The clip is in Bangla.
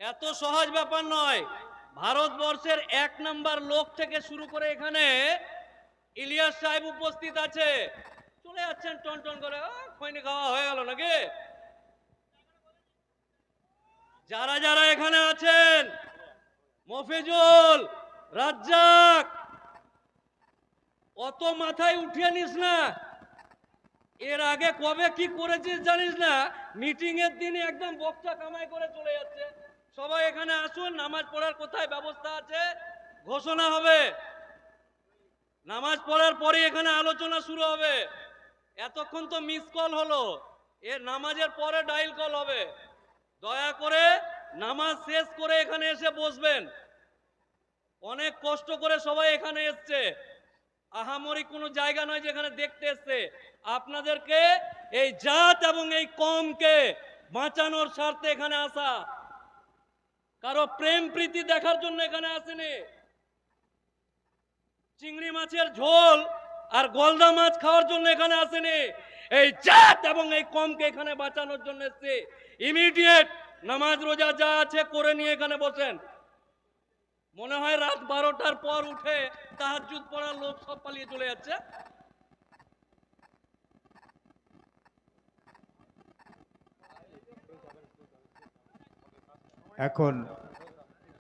এত সহজ ব্যাপার নয়। ভারতবর্ষের 1 নাম্বার লোক থেকে শুরু করে এখানে ইলিয়াস সাহেব উপস্থিত আছে। চলে যাচ্ছেন টন টন করে, খৈনি খাওয়া হয়ে গেল নাকি? যারা যারা এখানে আছেন, মফিজুল, রাজ্জাক, অত মাথায় উঠিয়ে নিস না। এর আগে কবে কি করেছিস জানিস না? মিটিং এর দিনে একদম বক্তা কামাই করে চলে যাচ্ছে। সবাই এখানে আসুন, নামাজ পড়ার কোথায় ব্যবস্থা আছে ঘোষণা হবে। নামাজ পড়ার পরে এখানে আলোচনা শুরু হবে। এতক্ষণ তো মিস কল হলো, এর নামাজের পরে ডায়াল কল হবে। দয়া করে নামাজ শেষ করে এখানে এসে বসবেন। অনেক কষ্ট করে সবাই এখানে এসছে, আহামরি কোনো জায়গা নয় যেখানে দেখতে এসছে। আপনাদেরকে এই জাত এবং এই কমকে বাঁচানোর স্বার্থে এখানে আসা, কারো প্রেম প্রীতি দেখার জন্য এখানে আসেনি। চিংড়ি মাছের ঝোল আর গলদা মাছ খাওয়ার জন্য এখানে আসেনি। এই জাত এবং এই কমকে এখানে বাঁচানোর জন্য এসছে। ইমিডিয়েট নামাজ রোজা যা আছে করে নিয়ে এখানে বসেন। মনে হয় রাত 12টার পর উঠে তাহাজ্জুদ পড়ার লোক সব পালিয়ে চলে যাচ্ছে। এখন